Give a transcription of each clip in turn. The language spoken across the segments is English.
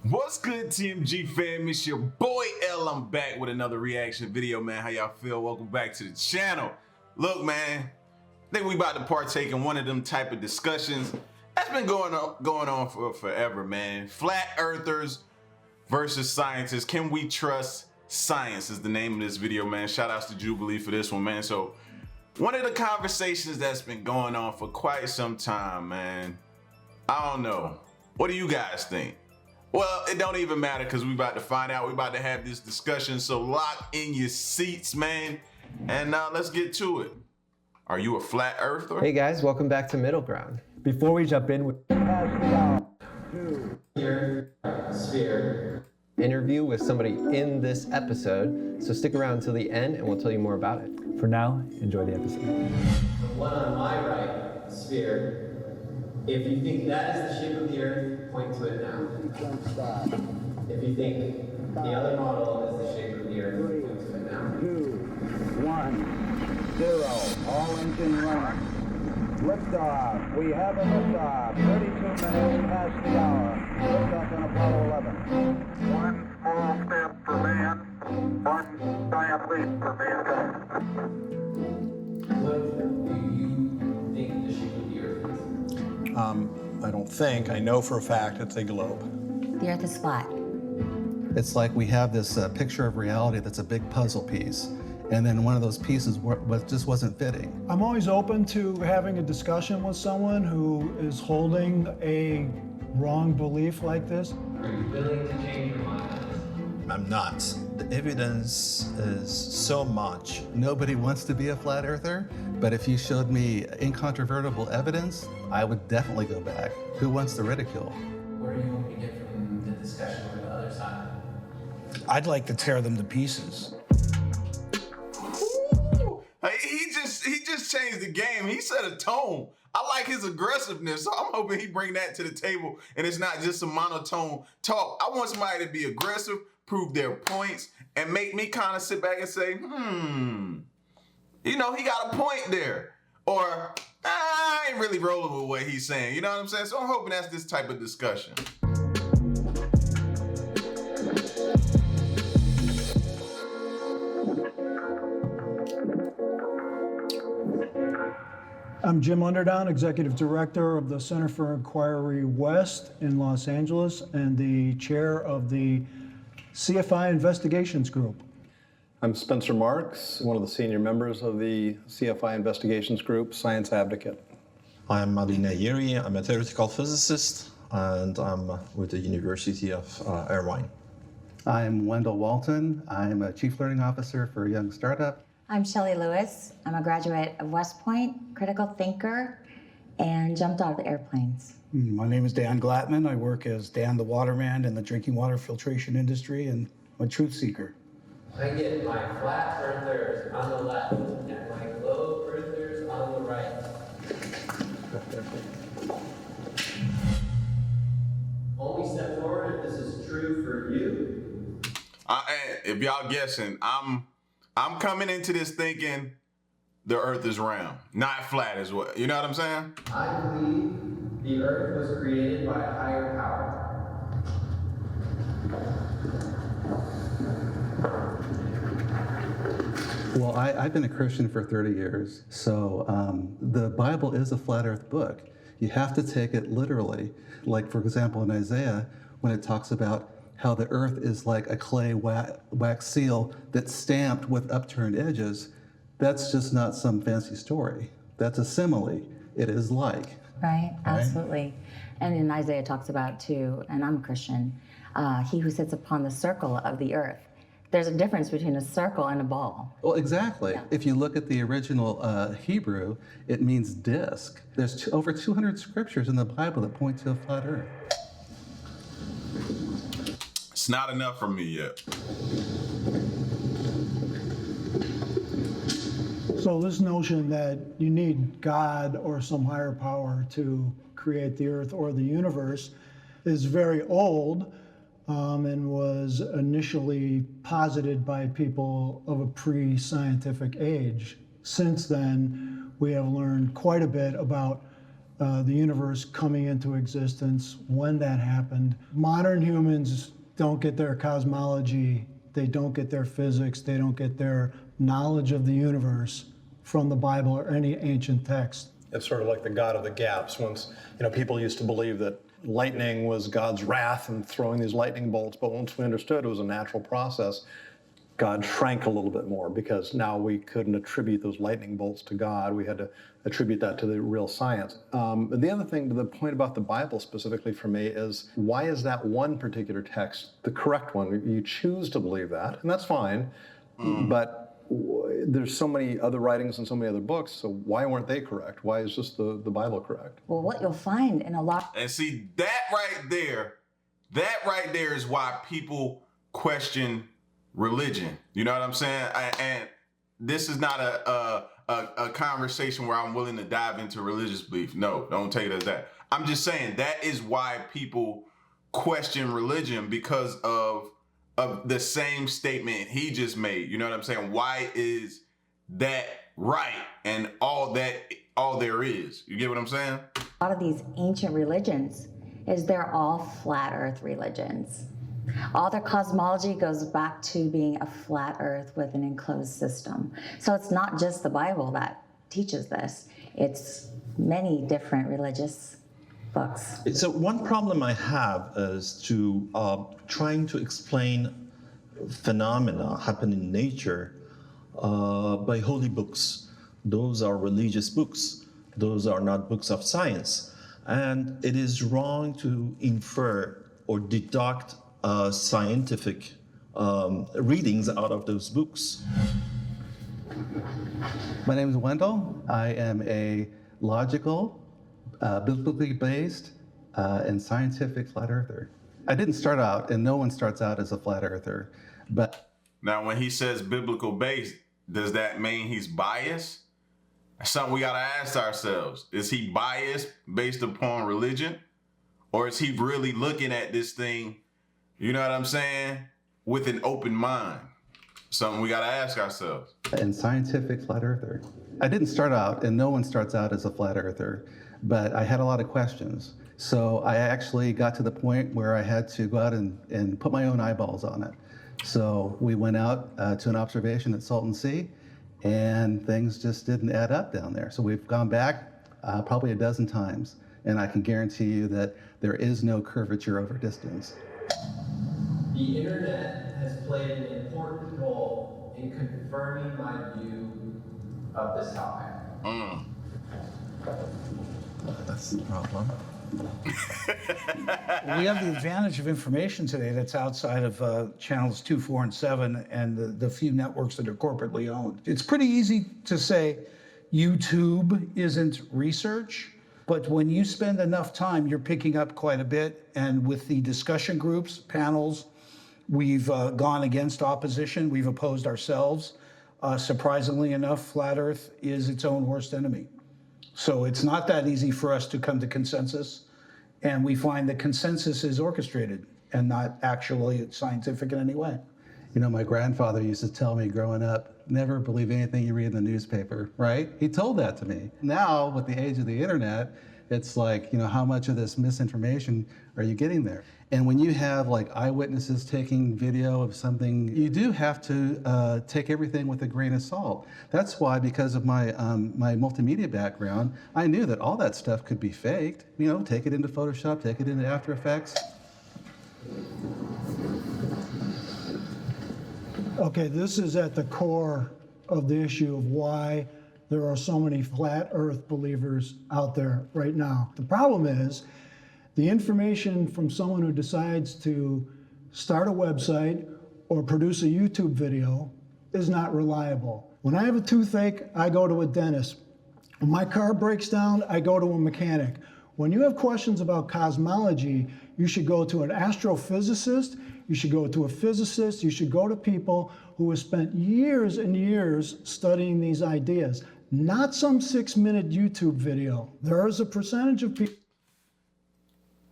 What's good, TMG fam? It's your boy L. I'm back with another reaction video, man. How y'all feel? Welcome back to the channel. Look, man, I think we about to partake in one of them type of discussions that's been going on for forever, man. Flat earthers versus scientists. Can we trust science is the name of this video, man. Shout outs to Jubilee for this one, man. So one of the conversations that's been going on for quite some time, man. I don't know. What do you guys think? Well, it don't even matter because we about to find out. We about to have this discussion. So lock in your seats, man. And let's get to it. Are you a flat earther? Hey guys, welcome back to Middle Ground. Before we jump in with sphere interview with somebody in this episode, so stick around until the end and we'll tell you more about it. For now, enjoy the episode. The one on my right, sphere, if you think that is the shape of the Earth, point to it now. If you think the other model is the shape of the Earth, point to it now. 2, 1, 0, all engine running. Liftoff. We have a liftoff. 32 minutes past the hour. Liftoff on Apollo 11. One small step for man, one giant leap for mankind. What do you think the shape of the Earth is? I don't think. I know for a fact it's a globe. The Earth is flat. It's like we have this picture of reality that's a big puzzle piece, and then one of those pieces just wasn't fitting. I'm always open to having a discussion with someone who is holding a wrong belief like this. Are you willing to change your mind? I'm not. The evidence is so much. Nobody wants to be a flat earther, but if you showed me incontrovertible evidence, I would definitely go back. Who wants the ridicule? What are you hoping to get from the discussion with the other side? I'd like to tear them to pieces. Ooh, he just changed the game. He set a tone. I like his aggressiveness, so I'm hoping he bring that to the table and it's not just some monotone talk. I want somebody to be aggressive, prove their points, and make me kind of sit back and say, you know, he got a point there. Or, I ain't really rolling with what he's saying. You know what I'm saying? So I'm hoping that's this type of discussion. I'm Jim Underdown, Executive Director of the Center for Inquiry West in Los Angeles and the chair of the CFI Investigations Group. I'm Spencer Marks, one of the senior members of the CFI Investigations Group, Science Advocate. I'm Ali Nayeri. I'm a theoretical physicist, and I'm with the University of Irvine. I'm Wendell Walton. I'm a Chief Learning Officer for a young startup. I'm Shelley Lewis. I'm a graduate of West Point, critical thinker, and jumped out of the airplanes. My name is Dan Glattman. I work as Dan the Waterman in the drinking water filtration industry, and I'm a truth seeker. I get my flat earthers on the left and my globe earthers on the right. Only step forward if this is true for you. If y'all guessing, I'm coming into this thinking the earth is round, not flat as well. You know what I'm saying? I believe the earth was created by a higher power. Well, I've been a Christian for 30 years, so the Bible is a flat earth book. You have to take it literally. Like, for example, in Isaiah, when it talks about how the earth is like a clay wax seal that's stamped with upturned edges, that's just not some fancy story. That's a simile. It is like. Right, absolutely. And in Isaiah talks about too, and I'm a Christian, he who sits upon the circle of the earth. There's a difference between a circle and a ball. Well, exactly. Yeah. If you look at the original Hebrew, it means disc. There's over 200 scriptures in the Bible that point to a flat earth. It's not enough for me yet. So this notion that you need God or some higher power to create the earth or the universe is very old and was initially posited by people of a pre-scientific age. Since then, we have learned quite a bit about the universe coming into existence, when that happened. Modern humans don't get their cosmology, they don't get their physics, they don't get their knowledge of the universe from the Bible or any ancient text. It's sort of like the God of the gaps. Once, people used to believe that lightning was God's wrath and throwing these lightning bolts, but once we understood it was a natural process, God shrank a little bit more because now we couldn't attribute those lightning bolts to God. We had to attribute that to the real science. The other thing, the point about the Bible specifically for me is, why is that one particular text the correct one? You choose to believe that, and that's fine, but there's so many other writings and so many other books, so why weren't they correct? Why is just the Bible correct? Well, what you'll find in a lot... And see, that right there is why people question religion. You know what I'm saying? And this is not a conversation where I'm willing to dive into religious belief. No, don't take it as that. I'm just saying that is why people question religion, because of the same statement he just made. You know what I'm saying? Why is that right and all there is? You get what I'm saying? A lot of these ancient religions is they're all flat earth religions. All their cosmology goes back to being a flat earth with an enclosed system. So it's not just the Bible that teaches this. It's many different religious books. So one problem I have is to trying to explain phenomena happen in nature by holy books. Those are religious books. Those are not books of science. And it is wrong to infer or deduct scientific readings out of those books. My name is Wendell. I am a logical, biblically based, and scientific flat earther. I didn't start out, and no one starts out as a flat earther, but... Now, when he says biblical based, does that mean he's biased? That's something we gotta ask ourselves. Is he biased based upon religion? Or is he really looking at this thing, you know what I'm saying, with an open mind? Something we gotta ask ourselves. And scientific flat earther. I didn't start out, and no one starts out as a flat earther, but I had a lot of questions. So I actually got to the point where I had to go out and put my own eyeballs on it. So we went out to an observation at Salton Sea, and things just didn't add up down there. So we've gone back probably a dozen times, and I can guarantee you that there is no curvature over distance. The internet has played an important role in confirming my view of this topic. That's the problem. We have the advantage of information today that's outside of channels 2, 4, and 7 and the few networks that are corporately owned. It's pretty easy to say YouTube isn't research, but when you spend enough time, you're picking up quite a bit. And with the discussion groups, panels, we've gone against opposition. We've opposed ourselves. Surprisingly enough, flat Earth is its own worst enemy. So it's not that easy for us to come to consensus. And we find that consensus is orchestrated and not actually scientific in any way. You know, my grandfather used to tell me growing up, never believe anything you read in the newspaper, right? He told that to me. Now, with the age of the internet, it's like, you know, how much of this misinformation are you getting there? And when you have like eyewitnesses taking video of something, you do have to take everything with a grain of salt. That's why, because of my my multimedia background, I knew that all that stuff could be faked. You know, take it into Photoshop, take it into After Effects. Okay, this is at the core of the issue of why there are so many flat earth believers out there right now. The problem is the information from someone who decides to start a website or produce a YouTube video is not reliable. When I have a toothache, I go to a dentist. When my car breaks down, I go to a mechanic. When you have questions about cosmology, you should go to an astrophysicist, you should go to a physicist, you should go to people who have spent years and years studying these ideas, not some 6-minute YouTube video. There is a percentage of people.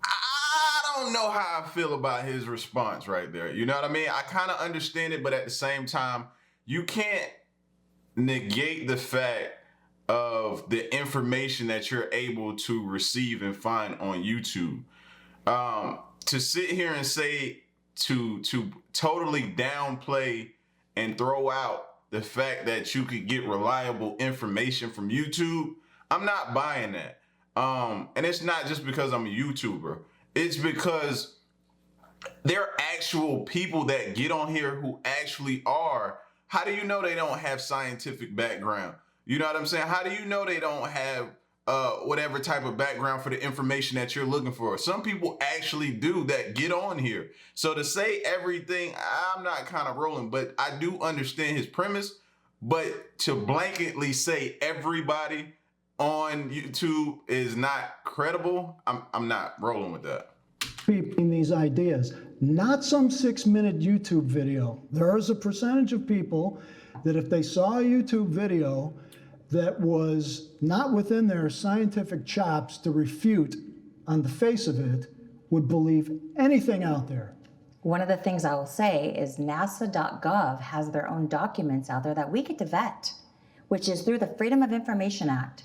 I don't know how I feel about his response right there. You know what I mean? I kind of understand it, but at the same time, you can't negate the fact of the information that you're able to receive and find on YouTube. To sit here and say to totally downplay and throw out the fact that you could get reliable information from YouTube, I'm not buying that. And it's not just because I'm a YouTuber. It's because there are actual people that get on here who actually are. How do you know they don't have scientific background? You know what I'm saying? How do you know they don't have whatever type of background for the information that you're looking for? Some people actually do that get on here. So to say everything, I'm not kind of rolling, but I do understand his premise. But to blanketly say everybody on YouTube is not credible, I'm not rolling with that. People these ideas, not some 6-minute YouTube video. There is a percentage of people that if they saw a YouTube video that was not within their scientific chops to refute on the face of it, would believe anything out there. One of the things I will say is NASA.gov has their own documents out there that we get to vet, which is through the Freedom of Information Act.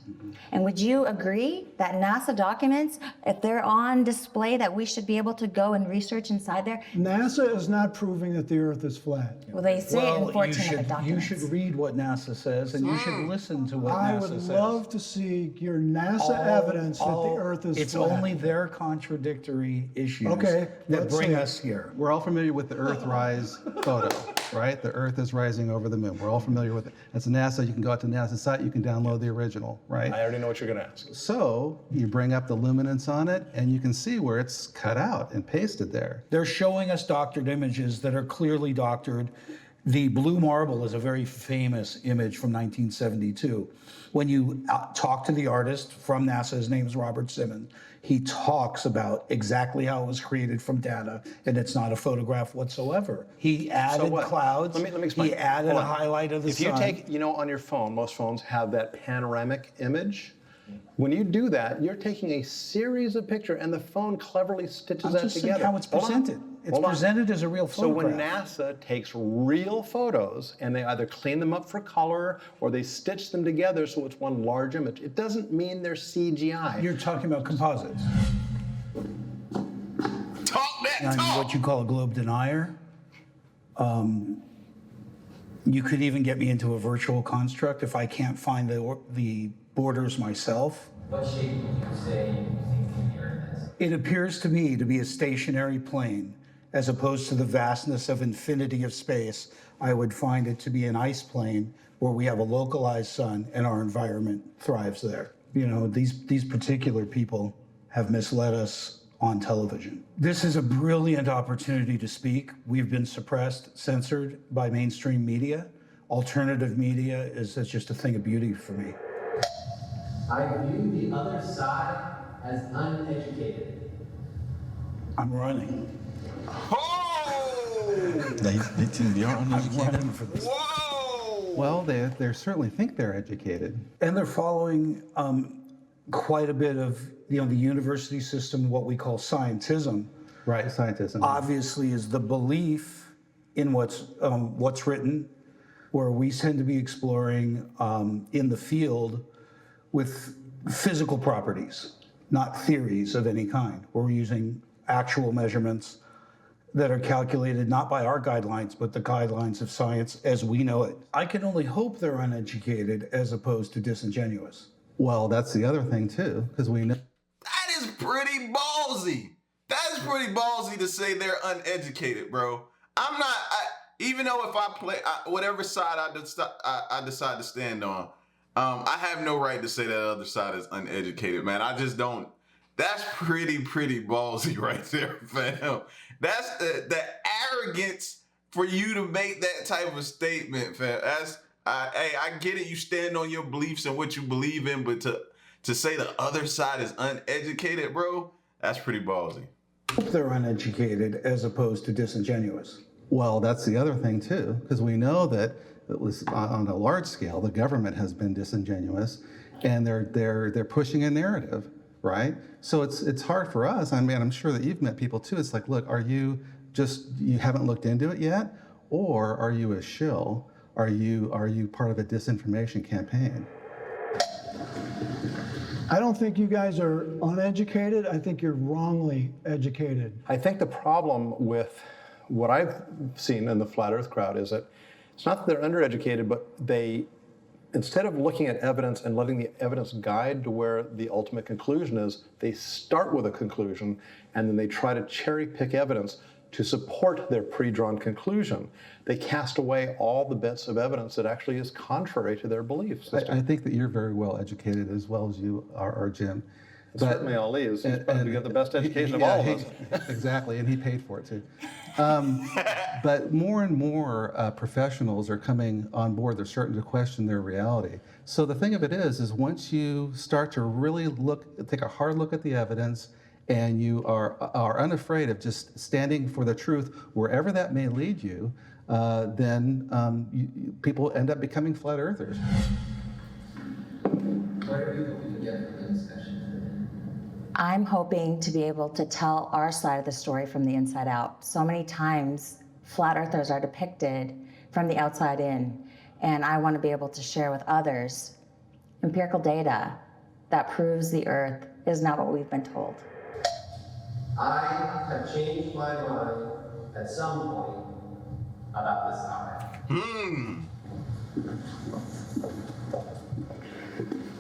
And would you agree that NASA documents, if they're on display, that we should be able to go and research inside there? NASA is not proving that the Earth is flat. Well, they say it in 14 of the documents. You should read what NASA says, and you should listen to what I NASA would says. love to see your NASA evidence that the Earth is it's flat. only their contradictory issues Okay, that let's bring see. us here. We're all familiar with the Earthrise photo, right? The Earth is rising over the moon. We're all familiar with it. That's NASA. You can go out to NASA's site. You can download the original, right? I already know what you're going to ask. So you bring up the luminance on it, and you can see where it's cut out and pasted there. They're showing us doctored images that are clearly doctored. The blue marble is a very famous image from 1972. When you talk to the artist from NASA, his name is Robert Simmons, he talks about exactly how it was created from data, and it's not a photograph whatsoever. He added clouds. Let me explain. He added Hold a on. highlight of the sun. If you take, on your phone, most phones have that panoramic image. When you do that, you're taking a series of pictures, and the phone cleverly stitches I'm that just saying together. how it's Hold on. presented. It's Hold on. presented as a real So when photograph. NASA takes real photos and they either clean them up for color or they stitch them together so it's one large image, it doesn't mean they're CGI. You're talking about composites. Talk that And talk. what you call a globe denier. You could even get me into a virtual construct if I can't find the borders myself. What shape would you say you think the Earth is? It appears to me to be a stationary plane, as opposed to the vastness of infinity of space. I would find it to be an ice plane where we have a localized sun and our environment thrives there. These particular people have misled us on television. This is a brilliant opportunity to speak. We've been suppressed, censored by mainstream media. Alternative media is just a thing of beauty for me. I view the other side as uneducated. I'm running. Oh! They think they are I'm uneducated. running for this. Whoa! Well, they certainly think they're educated. And they're following quite a bit of the university system, what we call scientism. Right, scientism. Obviously, is the belief in what's written, where we tend to be exploring in the field with physical properties, not theories of any kind. We're using actual measurements that are calculated not by our guidelines, but the guidelines of science as we know it. I can only hope they're uneducated as opposed to disingenuous. Well, that's the other thing too, because we know. That is pretty ballsy. That is pretty ballsy to say they're uneducated, bro. I'm not, even though if I play, whatever side I decide to stand on, I have no right to say that other side is uneducated, man. I just don't. That's pretty ballsy right there, fam. That's the arrogance for you to make that type of statement, fam. That's, hey, I get it. You stand on your beliefs and what you believe in, but to say the other side is uneducated, bro, that's pretty ballsy. They're uneducated as opposed to disingenuous. Well, that's the other thing too, because we know that at least on a large scale, the government has been disingenuous, and they're pushing a narrative, right? So it's hard for us. I mean, I'm sure that you've met people too. It's like, look, are you haven't looked into it yet, or are you a shill? Are you part of a disinformation campaign? I don't think you guys are uneducated. I think you're wrongly educated. I think the problem with what I've seen in the flat earth crowd is that it's not that they're undereducated, but they, instead of looking at evidence and letting the evidence guide to where the ultimate conclusion is, they start with a conclusion and then they try to cherry pick evidence to support their pre-drawn conclusion. They cast away all the bits of evidence that actually is contrary to their belief system. I think that you're very well educated as well as you are Jim. Certainly Ali is. He's probably got the best education of all of us. Exactly, and he paid for it too. But more and more professionals are coming on board. They're starting to question their reality. So the thing of it is once you start to really take a hard look at the evidence, and you are unafraid of just standing for the truth wherever that may lead you, then people end up becoming flat earthers. What are you hoping to get from the discussion? I'm hoping to be able to tell our side of the story from the inside out. So many times, flat earthers are depicted from the outside in, and I want to be able to share with others empirical data that proves the earth is not what we've been told. I have changed my mind at some point about this topic.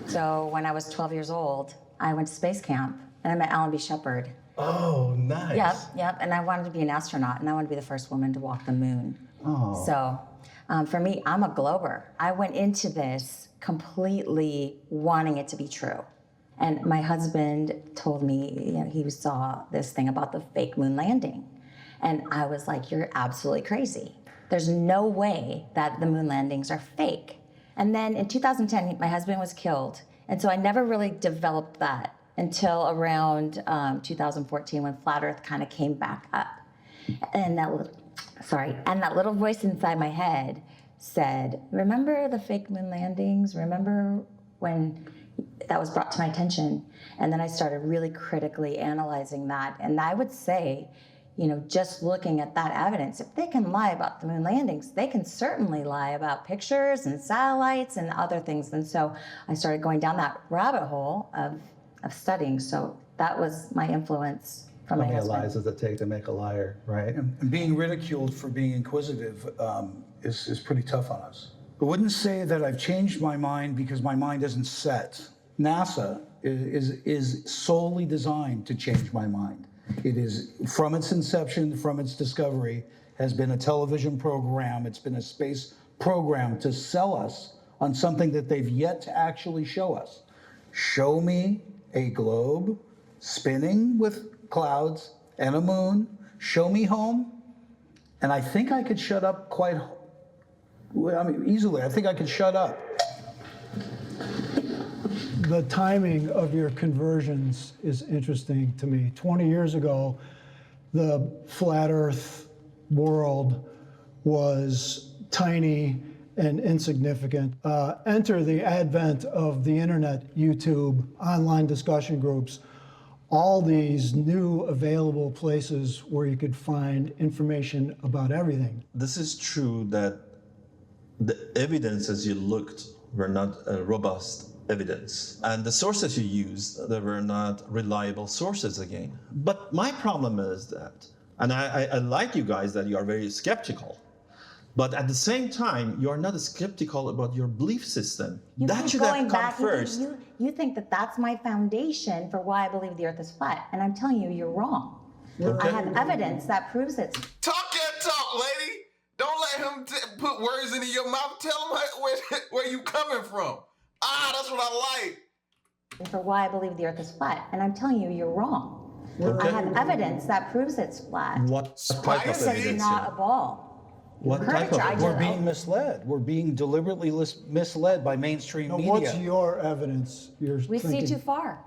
So when I was 12 years old, I went to space camp and I met Alan B. Shepard. Oh, nice. Yep. And I wanted to be an astronaut and I wanted to be the first woman to walk the moon. Oh. So for me, I'm a glober. I went into this completely wanting it to be true. And my husband told me, he saw this thing about the fake moon landing. And I was like, you're absolutely crazy. There's no way that the moon landings are fake. And then in 2010, my husband was killed. And so I never really developed that until around 2014 when Flat Earth kind of came back up. And that little voice inside my head said, remember the fake moon landings? Remember when that was brought to my attention? And then I started really critically analyzing that. And I would say, just looking at that evidence, if they can lie about the moon landings, they can certainly lie about pictures and satellites and other things. And so I started going down that rabbit hole of studying. So that was my influence from my husband. How many lies does it take to make a liar, right? And being ridiculed for being inquisitive is pretty tough on us. I wouldn't say that I've changed my mind because my mind isn't set. NASA is solely designed to change my mind. It is, from its inception, from its discovery, has been a television program. It's been a space program to sell us on something that they've yet to actually show us. Show me a globe spinning with clouds and a moon. Show me home. And I think I could shut up easily. I think I could shut up. The timing of your conversions is interesting to me. 20 years ago, the flat earth world was tiny and insignificant. Enter the advent of the internet, YouTube, online discussion groups, all these new available places where you could find information about everything. This is true that the evidence as you looked were not robust evidence. And the sources you used, they were not reliable sources again. But my problem is that, and I like you guys that you are very skeptical, but at the same time, you are not skeptical about your belief system. That should have come first. You think that that's my foundation for why I believe the earth is flat. And I'm telling you, you're wrong. Okay. I have evidence that proves it. Talk that talk, lady. Don't let him put words into your mouth. Tell him where you coming from. That's what I like. For why I believe the earth is flat. And I'm telling you, you're wrong. Okay. I have evidence that proves it's flat. What type of evidence? It's not a ball. What type of evidence? We're being misled. We're being deliberately misled by mainstream media. What's your evidence? We see too far.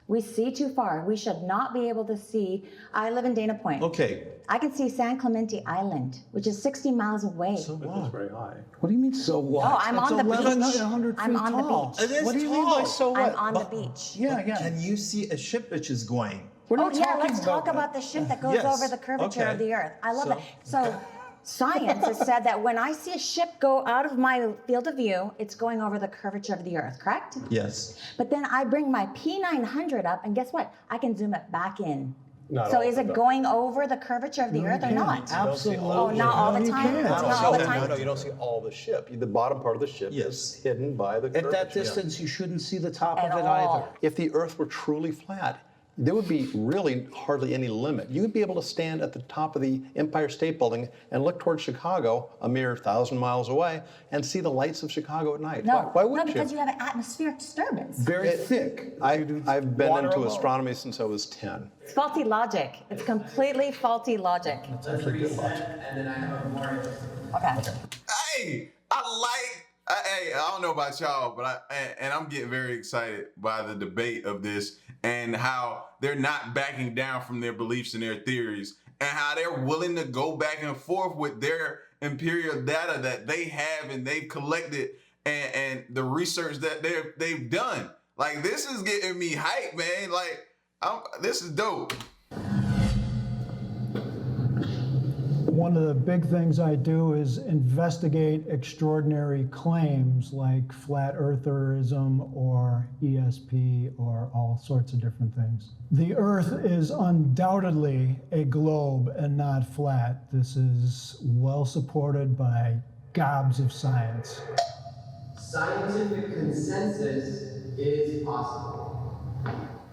We see too far. We should not be able to see. I live in Dana Point. Okay. I can see San Clemente Island, which is 60 miles away. So what? It's very high. What do you mean, so what? Oh, I'm on the beach. 1,100 feet I'm on the tall. beach. It is What do you tall. mean by so what? I'm on the beach. Yeah. Can you see a ship which is going? We're not talking let's talk that. about the ship that goes Yes. over the curvature Okay. of the earth. I love that. So science has said that when I see a ship go out of my field of view, it's going over the curvature of the Earth, correct? Yes. But then I bring my P900 up, and guess what? I can zoom it back in. Not So all is the it time. going over the curvature of the Earth or not? Absolutely. Oh, not all the No, you time? can't. It's not all the time? No, you don't see all the ship. The bottom part of the ship Yes. is hidden by the At that curvature. distance, you shouldn't see the top At of it all. either. If the Earth were truly flat, there would be really hardly any limit. You would be able to stand at the top of the Empire State Building and look towards Chicago, a mere 1,000 miles away, and see the lights of Chicago at night. No, Why wouldn't because you have an atmospheric disturbance. Very thick. I've been Water into alone. astronomy since I was 10. It's faulty logic. It's completely faulty logic. Let's reset, and then I have a more. Okay. Hey, hey, I don't know about y'all, but I'm getting very excited by the debate of this and how they're not backing down from their beliefs and their theories and how they're willing to go back and forth with their empirical data that they have and they've collected and the research that they've done. Like, this is getting me hyped, man. Like, this is dope. One of the big things I do is investigate extraordinary claims like flat eartherism or ESP or all sorts of different things. The Earth is undoubtedly a globe and not flat. This is well supported by gobs of science. Scientific consensus is possible.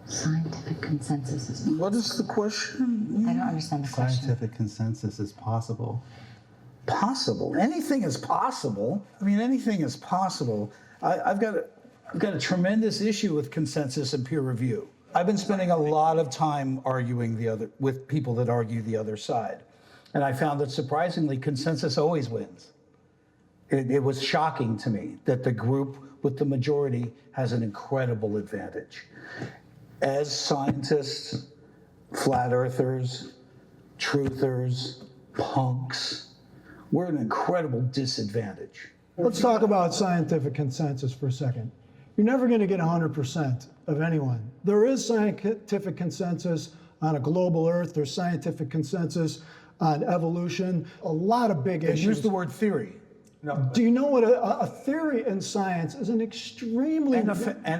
Scientific consensus is What is the question? I don't understand the question. Scientific consensus is possible. Possible. Anything is possible. I mean, anything is possible. I've got a tremendous issue with consensus and peer review. I've been spending a lot of time arguing with people that argue the other side. And I found that surprisingly, consensus always wins. It was shocking to me that the group with the majority has an incredible advantage. As scientists, flat earthers, truthers, punks, we're at an incredible disadvantage. Let's talk about scientific consensus for a second. You're never going to get 100% of anyone. There is scientific consensus on a global Earth. There's scientific consensus on evolution. A lot of big issues. Use the word theory. Do you know what a theory in science is? An extremely And a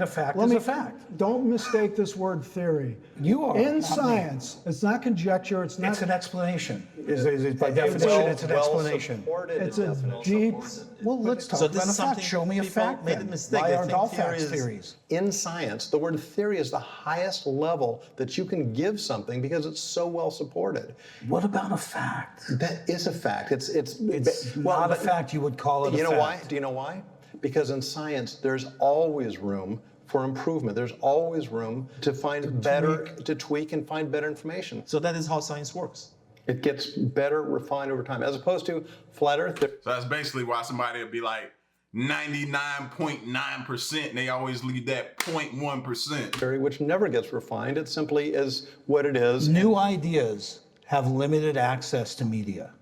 fact is a fact. Don't mistake this word theory. You are. In not science. It's not conjecture. It's not. It's an explanation. By definition, it's an explanation. It's a deep. Well, let's talk So this about a is fact. something Show me a people fact. made a then. mistake. Why They aren't think all theory facts is- theories? In science, the word theory is the highest level that you can give something because it's so well supported. What about a fact? That is a fact. It's Not a fact. You would call it a fact. You know why? Do you know why? Because in science, there's always room for improvement. There's always room to find to tweak and find better information. So that is how science works. It gets better, refined over time, as opposed to flat Earth. So that's basically why somebody will be like 99.9%, and they always leave that 0.1%. Theory, which never gets refined. It simply is what it is. New ideas have limited access to media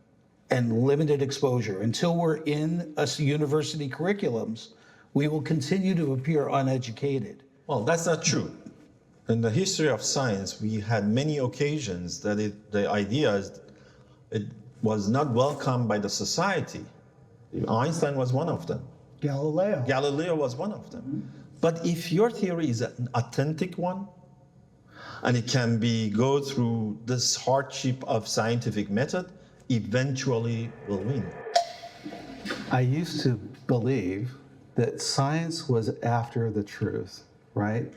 and limited exposure. Until we're in university curriculums, we will continue to appear uneducated. Well, that's not true. In the history of science, we had many occasions that the ideas, it was not welcomed by the society. Einstein was one of them. Galileo was one of them. But if your theory is an authentic one, and it can go through this hardship of scientific method, eventually will win. I used to believe that science was after the truth, right?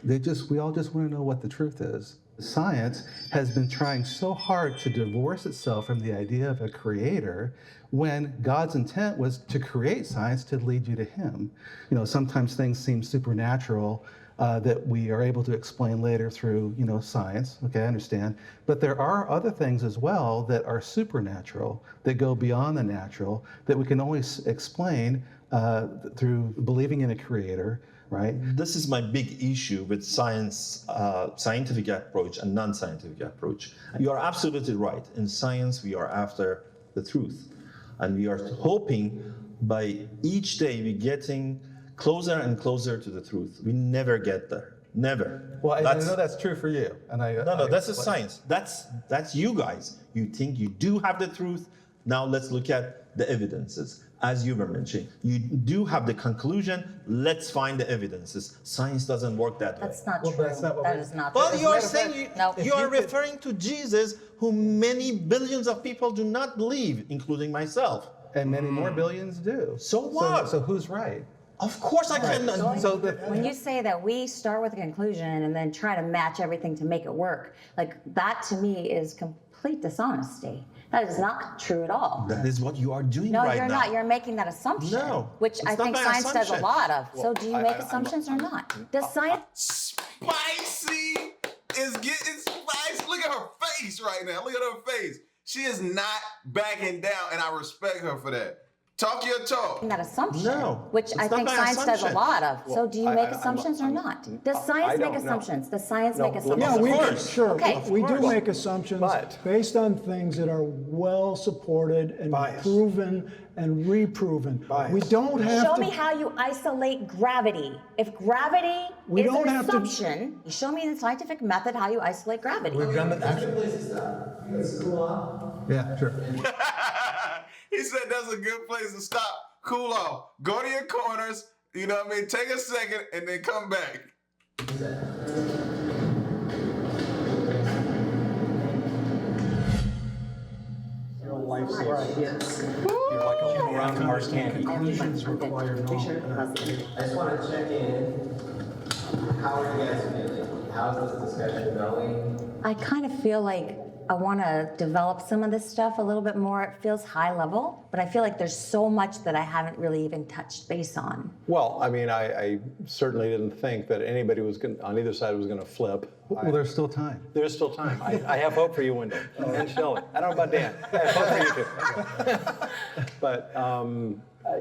We all just want to know what the truth is. Science has been trying so hard to divorce itself from the idea of a creator when God's intent was to create science to lead you to him. You know, sometimes things seem supernatural that we are able to explain later through, science. Okay, I understand. But there are other things as well that are supernatural, that go beyond the natural, that we can only explain through believing in a creator, right? This is my big issue with science, scientific approach and non-scientific approach. You are absolutely right. In science, we are after the truth. And we are hoping by each day we're getting closer and closer to the truth. We never get there. Never. Well, I know that's true for you. And No, that's a science. That's you guys. You think you do have the truth. Now let's look at the evidences. As you were mentioning, you do have the conclusion, let's find the evidences. Science doesn't work that way. That's not true. That is not true. Well, you are saying No. you are referring to Jesus, who many billions of people do not believe, including myself. And many more billions do. So what? So who's right? Of course I can. When you say that we start with a conclusion and then try to match everything to make it work, like that to me is complete dishonesty. That is not true at all. That is what you are doing No, right you're now. not. You're making that assumption. No, which it's I not think my science does a assumption. lot of. Well, So do you make assumptions or not? Does science? Spicy is getting spicy. Look at her face right now. Look at her face. She is not backing down, and I respect her for that. Talk your talk. That assumption, No, which it's I not think my science does a assumption. lot of. So do you make assumptions or not? Does science make don't know. assumptions? Does science No, make assumptions? Yeah, Of we course. sure. Okay. We do course. make assumptions But- based on things that are well supported and Bias. proven and reproven. Bias. We don't have Show to. me how you isolate gravity. If gravity We is don't an have to- assumption, show me in the scientific method how you isolate gravity. There's a good place to stop. Let's cool off. Yeah, sure. He said that's a good place to stop. Cool off. Go to your corners. You know what I mean? Take a second and then come back. Conclusions require knowledge. I just want to check in. How are you guys feeling? How's this discussion going? I kind of feel like I want to develop some of this stuff a little bit more. It feels high level, but I feel like there's so much that I haven't really even touched base on. Well, I mean, I certainly didn't think that anybody was going on either side was going to flip. Well, there's still time. There's still time. I have hope for you, Wendell, and Shelley. I don't know about Dan. I have hope for you too. But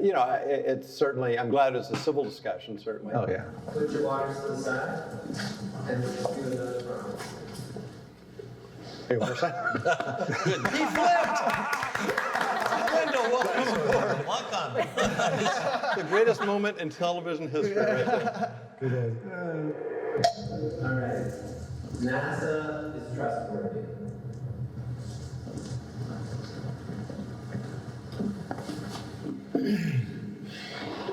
you know, it's certainly. I'm glad it's a civil discussion. Certainly. Oh yeah. Put your waters to the side and let's do another round. Hey, what was that? He flipped! Wendell, welcome aboard. Welcome. The greatest moment in television history right there. All right. NASA is trustworthy.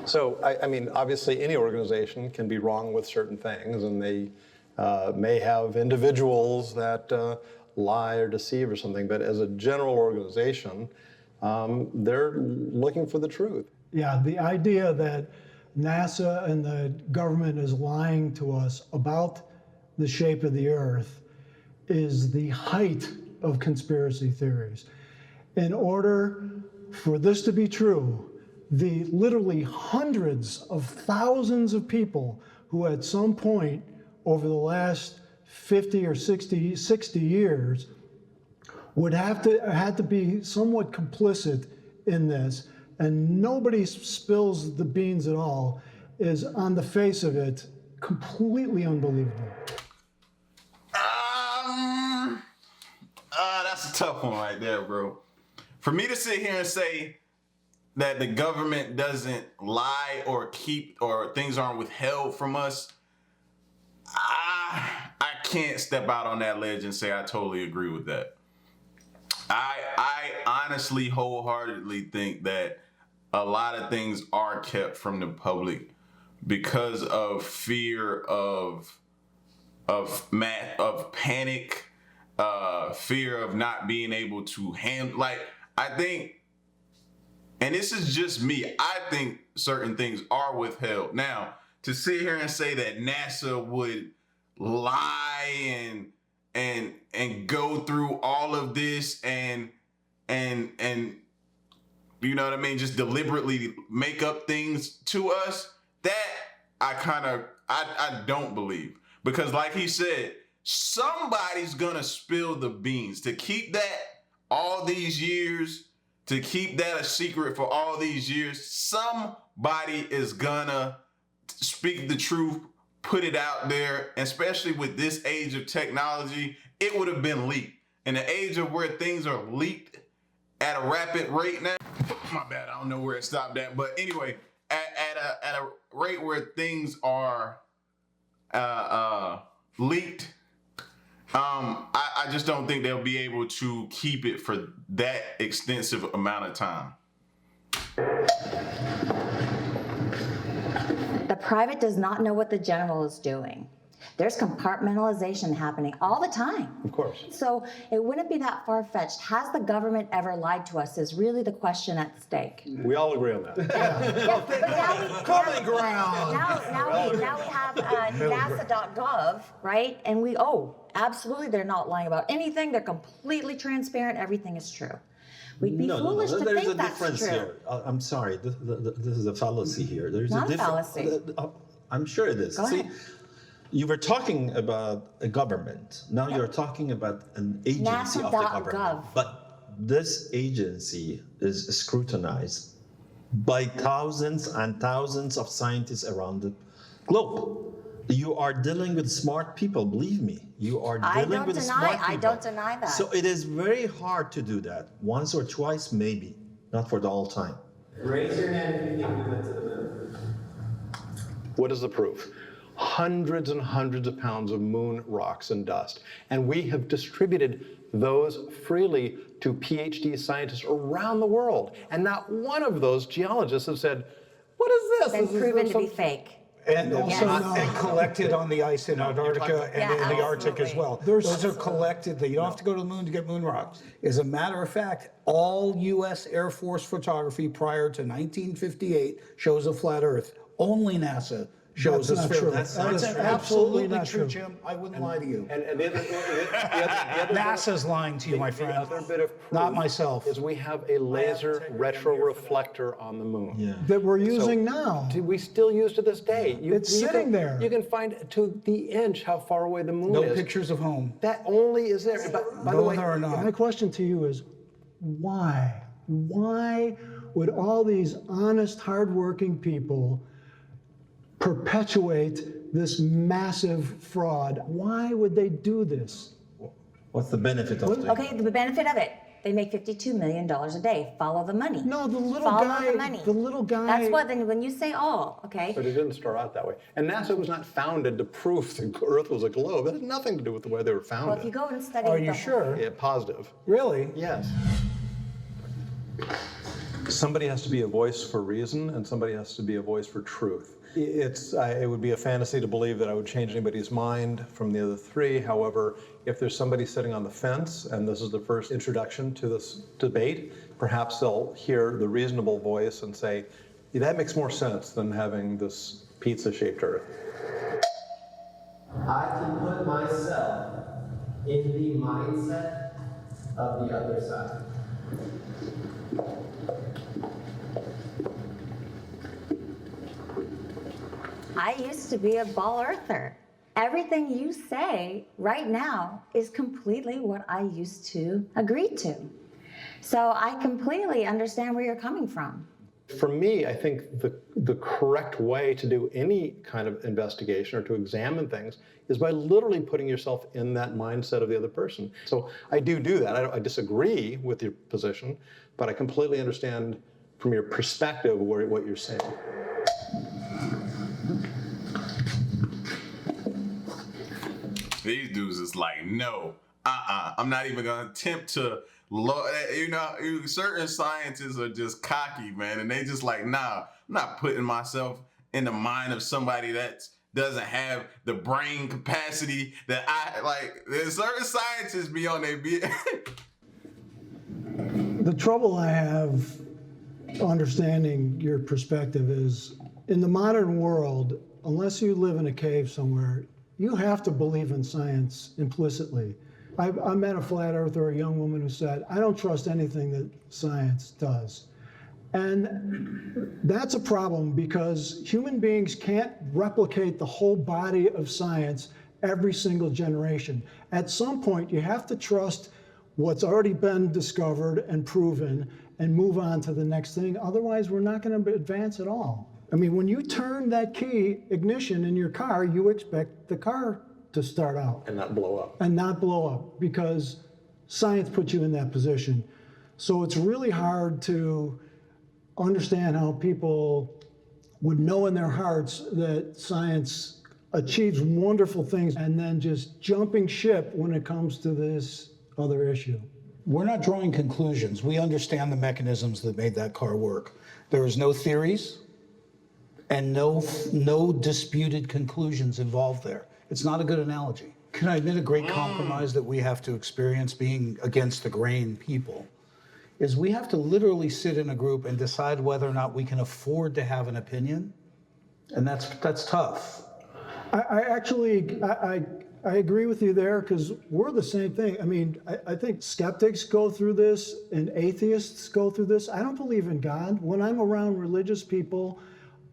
So, I mean, obviously, any organization can be wrong with certain things, and they may have individuals that lie or deceive or something, but as a general organization, they're looking for the truth. Yeah, the idea that NASA and the government is lying to us about the shape of the Earth is the height of conspiracy theories. In order for this to be true, the literally hundreds of thousands of people who at some point over the last 50 or 60 years would had to be somewhat complicit in this, and nobody spills the beans at all, is on the face of it completely unbelievable. That's a tough one right there, bro. For me to sit here and say that the government doesn't lie or keep or things aren't withheld from us, I can't step out on that ledge and say I totally agree with that. I honestly, wholeheartedly think that a lot of things are kept from the public because of fear of panic, fear of not being able to handle. Like, I think, and this is just me, I think certain things are withheld. Now, to sit here and say that NASA would lie and go through all of this and you know what I mean, just deliberately make up things to us, that I don't believe. Because like he said, somebody's gonna spill the beans. To keep that all these years, to keep that a secret for all these years, somebody is gonna speak the truth, put it out there, especially with this age of technology. It would have been leaked. In the age of where things are leaked at a rapid rate now, my bad, I don't know where it stopped at, but anyway, at a rate where things are leaked, I I just don't think they'll be able to keep it for that extensive amount of time. The private does not know what the general is doing. There's compartmentalization happening all the time. Of course. So it wouldn't be that far-fetched. Has the government ever lied to us is really the question at stake. We all agree on that. Common ground. Now we have NASA.gov, right? And absolutely, they're not lying about anything. They're completely transparent. Everything is true. We'd be foolish to There's think a that's difference true. here. I'm sorry, this is a fallacy here. There's Not a a fallacy. I'm sure it is. Go ahead. You were talking about a government. Now you're talking about an agency of the government. NASA.gov. But this agency is scrutinized by thousands and thousands of scientists around the globe. You are dealing with smart people, believe me. You are dealing with smart people. I don't deny that. So it is very hard to do that. Once or twice, maybe. Not for the whole time. Raise your hand if you think we went to the moon. What is the proof? Hundreds and hundreds of pounds of moon rocks and dust. And we have distributed those freely to PhD scientists around the world. And not one of those geologists have said, what is this? Been proven to be fake. And also Yes. and collected on the ice in Antarctica and in the Arctic as well. Those are collected. You don't have to go to the moon to get moon rocks. As a matter of fact, all U.S. Air Force photography prior to 1958 shows a flat Earth. Only NASA shows That's a not sphere. true. That's That is absolutely absolutely not true, true. Jim. I wouldn't lie to you. And the other NASA's lying to you, my friend. The other bit of proof Not myself. is we have a laser retroreflector on the moon. Yeah. That we're using now. We still use to this day. It's sitting there. You can find to the inch how far away the moon No is. pictures of home. That only is there. But by the No, way, there are My not. question to you is, why? Why would all these honest, hardworking people perpetuate this massive fraud? Why would they do this? What's the benefit of it? Okay, the benefit of it. They make $52 million a day. Follow the money. No, the little Follow guy. the money. The little guy. That's what, then when you say all, okay. but it didn't start out that way. And NASA was not founded to prove the Earth was a globe. It had nothing to do with the way they were founded. Well, if you go and study Are the you sure? Yeah, positive. Really? Yes. Somebody has to be a voice for reason, and somebody has to be a voice for truth. It would be a fantasy to believe that I would change anybody's mind from the other three. However, if there's somebody sitting on the fence, and this is the first introduction to this debate, perhaps they'll hear the reasonable voice and say, yeah, that makes more sense than having this pizza-shaped Earth. I can put myself in the mindset of the other side. I used to be a ball earther. Everything you say right now is completely what I used to agree to. So I completely understand where you're coming from. For me, I think the correct way to do any kind of investigation or to examine things is by literally putting yourself in that mindset of the other person. So I do that. I disagree with your position, but I completely understand from your perspective what you're saying. These dudes is like, no, I'm not even gonna attempt to, certain scientists are just cocky, man, and they just like, nah, I'm not putting myself in the mind of somebody that doesn't have the brain capacity that I, like, there's certain scientists be on their The trouble I have understanding your perspective is, in the modern world, unless you live in a cave somewhere, you have to believe in science implicitly. I met a flat earther, a young woman who said, I don't trust anything that science does. And that's a problem because human beings can't replicate the whole body of science every single generation. At some point, you have to trust what's already been discovered and proven and move on to the next thing. Otherwise, we're not going to advance at all. I mean, when you turn that key ignition in your car, you expect the car to start out. And not blow up. And not blow up, because science puts you in that position. So it's really hard to understand how people would know in their hearts that science achieves wonderful things and then just jumping ship when it comes to this other issue. We're not drawing conclusions. We understand the mechanisms that made that car work. There is no theories and no disputed conclusions involved there. It's not a good analogy. Can I admit a great compromise that we have to experience being against the grain people is we have to literally sit in a group and decide whether or not we can afford to have an opinion. And that's tough. I agree with you there because we're the same thing. I mean, I think skeptics go through this and atheists go through this. I don't believe in God. When I'm around religious people,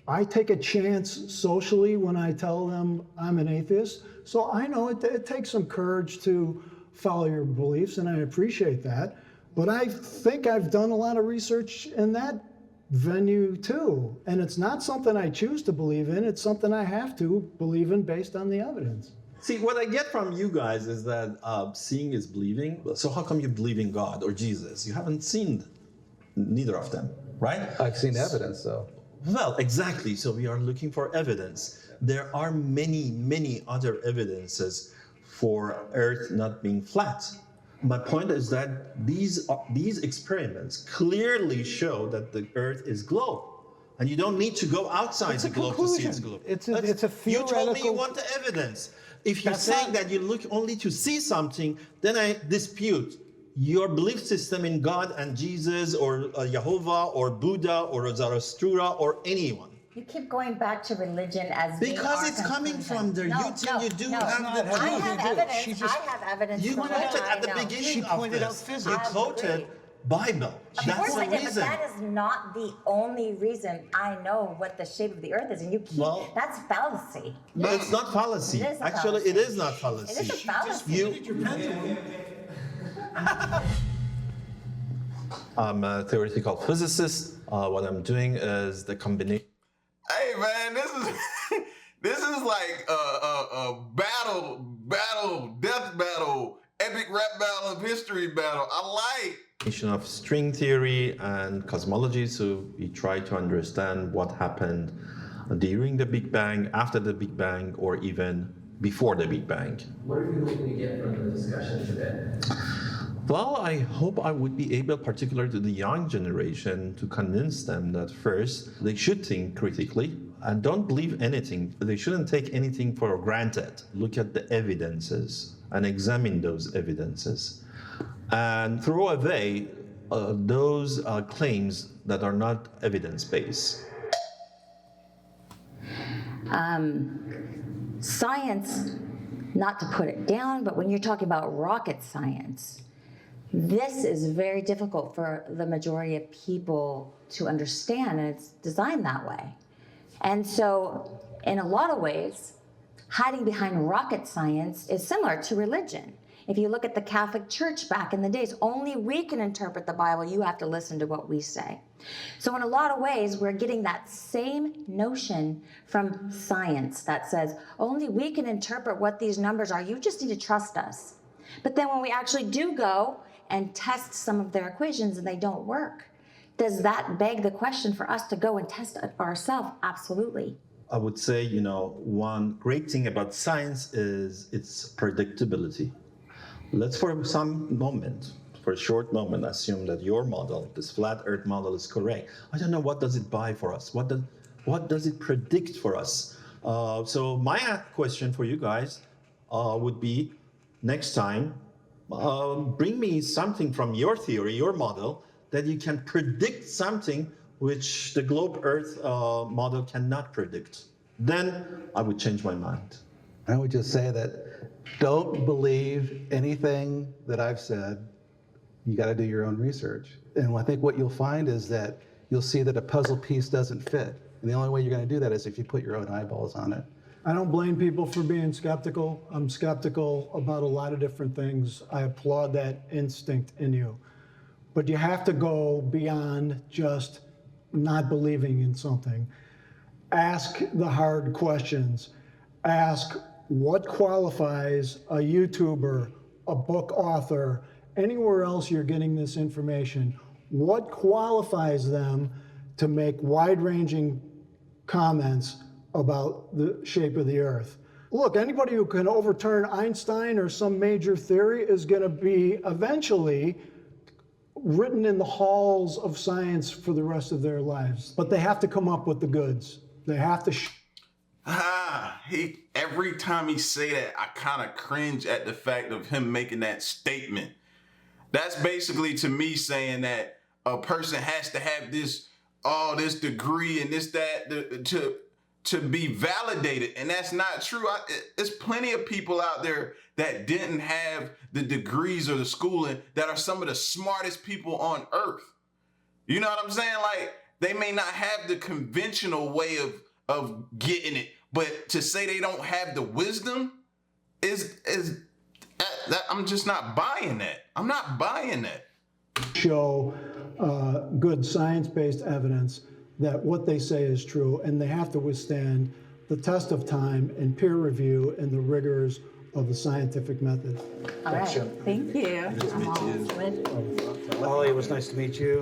I take a chance socially when I tell them I'm an atheist. So I know it takes some courage to follow your beliefs, and I appreciate that. But I think I've done a lot of research in that venue too. And it's not something I choose to believe in. It's something I have to believe in based on the evidence. See, what I get from you guys is that seeing is believing. So how come you believe in God or Jesus? You haven't seen neither of them, right? I've seen evidence, though. Well, exactly. So we are looking for evidence. There are many, many other evidences for Earth not being flat. My point is that these experiments clearly show that the Earth is globe. And you don't need to go outside the globe to see it's globe. It's a theoretical... You told me you want the evidence. If you're saying that you look only to see something, then I dispute your belief system in God and Jesus or Jehovah or Buddha or Zarathustra or anyone. You keep going back to religion as being because our it's coming conclusion. from there. No, you think you do have the I have evidence. She just- I have evidence. You from quoted what I at the know. beginning She of pointed this. out physics. You I quoted agree. Bible. Of That's course the I did, but reason. that is not the only reason I know what the shape of the Earth is, and you keep, that's fallacy. No, it's not fallacy. It is a Actually, fallacy. it is not fallacy. It is a fallacy. I'm a theoretical physicist. What I'm doing is the combination. Hey man, this is like a death battle, epic rap battle, history battle. I like Of string theory and cosmology, so we try to understand what happened during the Big Bang, after the Big Bang, or even before the Big Bang. What are you hoping to get from the discussion today? Well, I hope I would be able, particularly to the young generation, to convince them that first, they should think critically and don't believe anything. They shouldn't take anything for granted. Look at the evidences and examine those evidences. And throw away those claims that are not evidence-based. Science, not to put it down, but when you're talking about rocket science, this is very difficult for the majority of people to understand, and it's designed that way. And so, in a lot of ways, hiding behind rocket science is similar to religion. If you look at the Catholic Church back in the days, only we can interpret the Bible. You have to listen to what we say. So in a lot of ways, we're getting that same notion from science that says, only we can interpret what these numbers are. You just need to trust us. But then when we actually do go and test some of their equations and they don't work, does that beg the question for us to go and test it ourselves? Absolutely. I would say, one great thing about science is its predictability. Let's for a short moment, assume that your model, this flat Earth model, is correct. I don't know, what does it buy for us? What does it predict for us? So my question for you guys would be, next time, bring me something from your theory, your model, that you can predict something which the globe Earth model cannot predict. Then I would change my mind. I would just say that don't believe anything that I've said. You got to do your own research. And I think what you'll find is that you'll see that a puzzle piece doesn't fit. And the only way you're going to do that is if you put your own eyeballs on it. I don't blame people for being skeptical. I'm skeptical about a lot of different things. I applaud that instinct in you. But you have to go beyond just not believing in something. Ask the hard questions. Ask what qualifies a YouTuber, a book author, anywhere else you're getting this information. What qualifies them to make wide-ranging comments about the shape of the Earth? Look, anybody who can overturn Einstein or some major theory is going to be eventually written in the halls of science for the rest of their lives. But they have to come up with the goods. They have to. Every time he say that, I kind of cringe at the fact of him making that statement. That's basically to me saying that a person has to have this degree and this, that, to be validated. And that's not true. There's plenty of people out there that didn't have the degrees or the schooling that are some of the smartest people on earth. You know what I'm saying? Like, they may not have the conventional way of getting it, but to say they don't have the wisdom I'm just not buying that. I'm not buying that. Show good science-based evidence that what they say is true, and they have to withstand the test of time and peer review and the rigors of the scientific method. All right, thank you. Ollie, it was nice to meet you.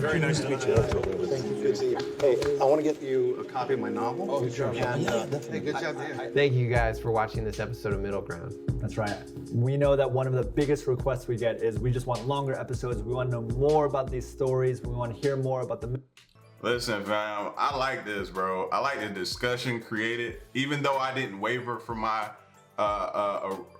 Very nice to meet you. Thank you. Good to see you. Hey, I want to get you a copy of my novel. Oh, sure. Hey, good job. Thank you guys for watching this episode of Middle Ground. That's right. We know that one of the biggest requests we get is we just want longer episodes. We want to know more about these stories. We want to hear more about the... Listen, fam, I like this, bro. I like the discussion created. Even though I didn't waver from my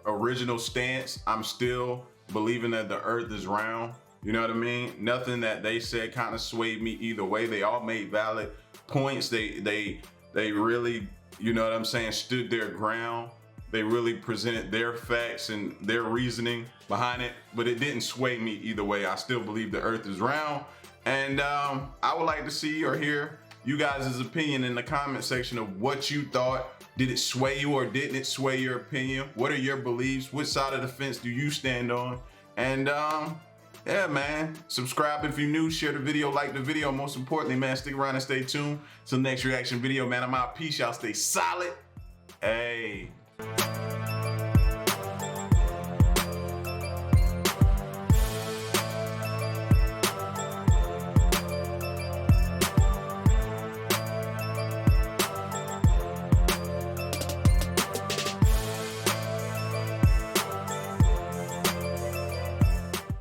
original stance, I'm still believing that the earth is round. You know what I mean? Nothing that they said kind of swayed me either way. They all made valid points. They really, you know what I'm saying, stood their ground. They really presented their facts and their reasoning behind it, but it didn't sway me either way. I still believe the earth is round. And I would like to see or hear you guys' opinion in the comment section of what you thought. Did it sway you or didn't it sway your opinion? What are your beliefs? Which side of the fence do you stand on? And yeah, man, subscribe if you're new, share the video, like the video. Most importantly, man, stick around and stay tuned. Till next reaction video, man, I'm out. Peace, y'all stay solid. Hey.